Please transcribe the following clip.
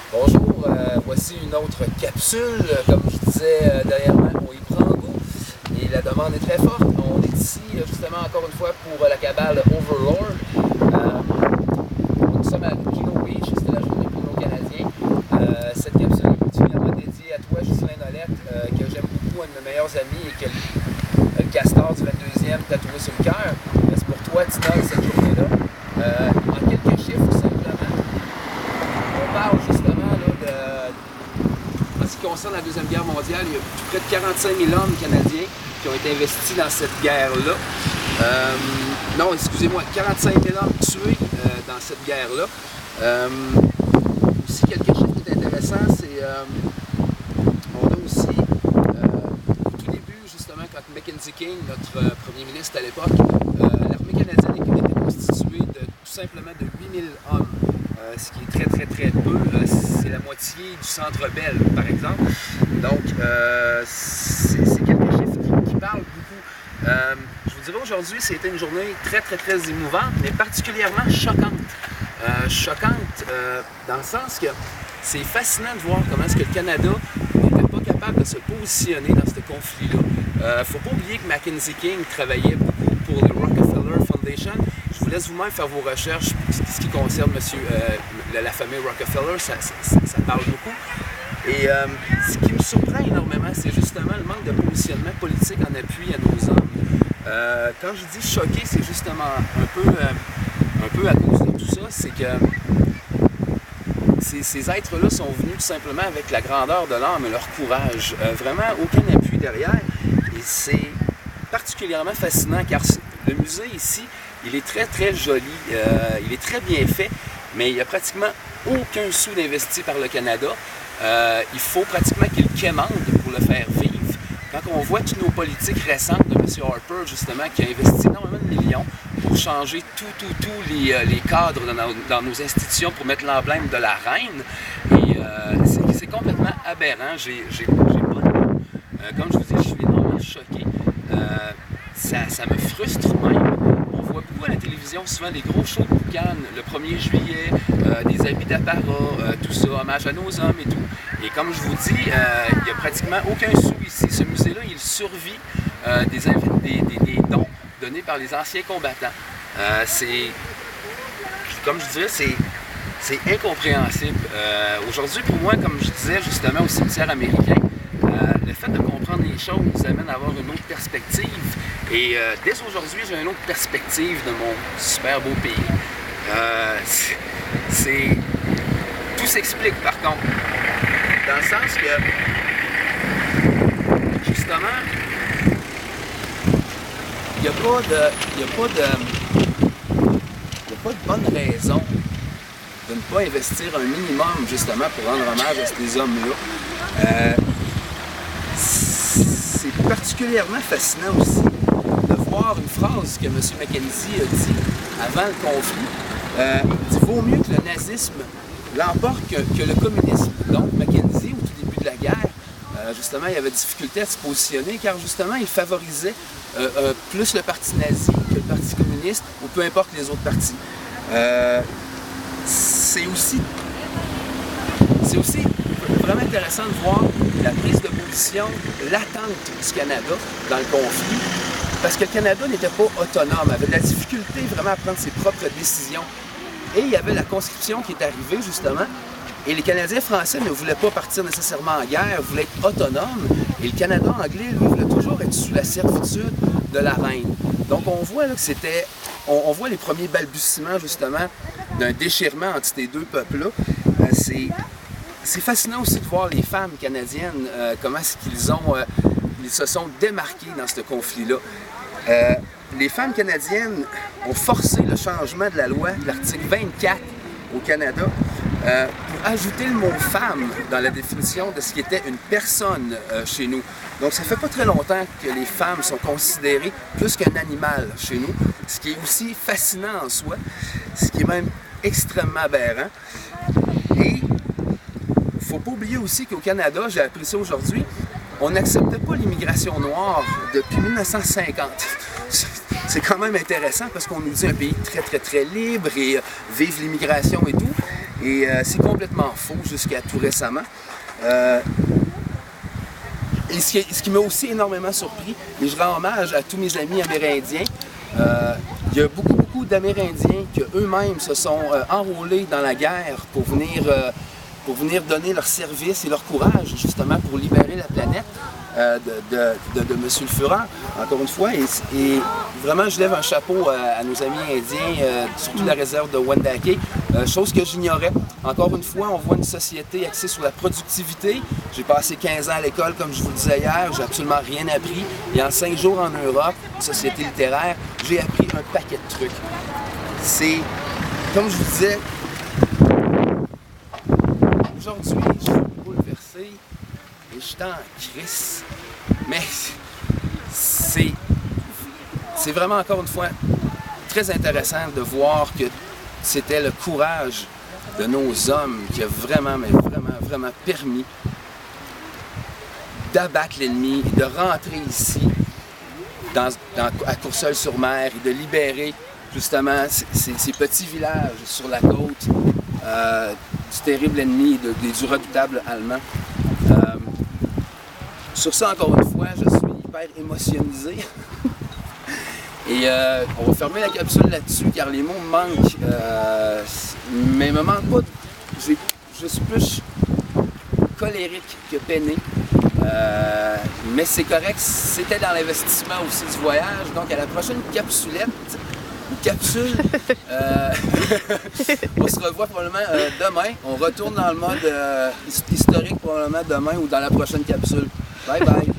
Bonjour, voici une autre capsule. Comme je disais dernièrement, on y prend goût et la demande est très forte. On est ici justement encore une fois pour la cabale Overlord. Nous sommes à Kino Beach, c'était la journée pour nos Canadiens. Cette capsule est particulièrement dédiée à toi, Ghislain Nolette, que j'aime beaucoup, un de mes meilleurs amis et que le castor du 22e tatoué sur le cœur. C'est pour toi, Tina, cette journée-là. En quelques chiffres, simplement, on parle justement là, en ce qui concerne la Deuxième Guerre mondiale, il y a près de 45 000 hommes canadiens qui ont été investis dans cette guerre-là. Non, excusez-moi, 45 000 hommes tués dans cette guerre-là. Aussi, quelque chose qui est intéressant, c'est on a aussi, au tout début, justement, quand Mackenzie King, notre premier ministre à l'époque, l'armée canadienne était constituée de tout simplement de 8 000 hommes. Ce qui est très peu, c'est la moitié du Centre Bell, par exemple. Donc, c'est quelques chiffres qui parlent beaucoup. Je vous dirais aujourd'hui, c'était une journée très émouvante, mais particulièrement choquante. Choquante dans le sens que c'est fascinant de voir comment est-ce que le Canada n'était pas capable de se positionner dans ce conflit-là. Il ne faut pas oublier que Mackenzie King travaillait beaucoup pour le Rockefeller Foundation. Je vous laisse vous-même faire vos recherches. Ce qui concerne la famille Rockefeller, ça parle beaucoup. Et ce qui me surprend énormément, c'est justement le manque de positionnement politique en appui à nos hommes. Quand je dis choqué, c'est justement un peu à cause de tout ça, c'est que ces êtres-là sont venus tout simplement avec la grandeur de l'âme et leur courage. Vraiment aucun appui derrière. Et c'est particulièrement fascinant car le musée ici, il est très joli, il est très bien fait, mais il n'y a pratiquement aucun sou d'investi par le Canada. Il faut pratiquement qu'il quémande pour le faire vivre. Quand on voit toutes nos politiques récentes de M. Harper, justement, qui a investi énormément de millions pour changer tous les cadres dans nos institutions pour mettre l'emblème de la reine, et c'est complètement aberrant. J'ai pas de mots. Comme je vous dis, je suis énormément choqué. Ça me frustre même. On voit beaucoup à la télévision souvent des gros shows de boucan le 1er juillet, des habits d'apparat, tout ça, hommage à nos hommes et tout. Et comme je vous dis, il n'y a pratiquement aucun sou ici. Ce musée-là, il survit des dons donnés par les anciens combattants. Comme je disais, c'est incompréhensible. Aujourd'hui, pour moi, comme je disais justement au cimetière américain, le fait de comprendre les choses nous amène à avoir une autre perspective. Et dès aujourd'hui, j'ai une autre perspective de mon super beau pays. Tout s'explique par contre. Dans le sens que, justement, il n'y a pas de bonne raison de ne pas investir un minimum, justement, pour rendre hommage à ces hommes-là. C'est particulièrement fascinant aussi de voir une phrase que M. Mackenzie a dit avant le conflit. Il dit « Vaut mieux que le nazisme l'emporte que le communisme ». Donc, Mackenzie, au tout début de la guerre, justement, il avait difficulté à se positionner car, justement, il favorisait plus le parti nazi que le parti communiste ou peu importe les autres partis. C'est aussi vraiment intéressant de voir la prise de position latente du Canada dans le conflit, parce que le Canada n'était pas autonome, avait de la difficulté vraiment à prendre ses propres décisions. Et il y avait la conscription qui est arrivée, justement, et les Canadiens français ne voulaient pas partir nécessairement en guerre, voulaient être autonomes, et le Canada anglais, lui, voulait toujours être sous la servitude de la reine. Donc on voit là, que on voit les premiers balbutiements, justement, d'un déchirement entre ces deux peuples-là. C'est fascinant aussi de voir les femmes canadiennes, comment est-ce ils se sont démarquées dans ce conflit-là. Les femmes canadiennes ont forcé le changement de la loi, de l'article 24 au Canada, pour ajouter le mot « femme » dans la définition de ce qui était une personne chez nous. Donc ça fait pas très longtemps que les femmes sont considérées plus qu'un animal chez nous, ce qui est aussi fascinant en soi, ce qui est même extrêmement aberrant. Et il ne faut pas oublier aussi qu'au Canada, j'ai appris ça aujourd'hui, on n'acceptait pas l'immigration noire depuis 1950. C'est quand même intéressant parce qu'on nous dit un pays très libre et vive l'immigration et tout. Et c'est complètement faux jusqu'à tout récemment. Et ce qui m'a aussi énormément surpris, et je rends hommage à tous mes amis amérindiens, il y a beaucoup d'Amérindiens qui eux-mêmes se sont enrôlés dans la guerre pour venir donner leur service et leur courage justement pour libérer la planète de M. Le Furan, encore une fois. Et vraiment, je lève un chapeau à nos amis indiens, surtout la réserve de Wendake, chose que j'ignorais. Encore une fois, on voit une société axée sur la productivité. J'ai passé 15 ans à l'école, comme je vous le disais hier, j'ai absolument rien appris. Et en 5 jours en Europe, une société littéraire, j'ai appris un paquet de trucs. C'est, comme je vous disais, aujourd'hui, je suis bouleversé et je suis en crise. Mais c'est vraiment, encore une fois, très intéressant de voir que c'était le courage de nos hommes qui a vraiment, mais vraiment permis d'abattre l'ennemi, de rentrer ici, à Courseulles-sur-Mer, et de libérer justement ces petits villages sur la côte du terrible ennemi, du redoutable allemand. Sur ça, encore une fois, je suis hyper émotionnisé. Et on va fermer la capsule là-dessus car les mots me manquent. Mais ils me manquent pas. Je suis plus colérique que peiné. Mais c'est correct, c'était dans l'investissement aussi du voyage. Donc à la prochaine capsulette, capsule, on se revoit probablement demain. On retourne dans le mode historique probablement demain ou dans la prochaine capsule. Bye bye!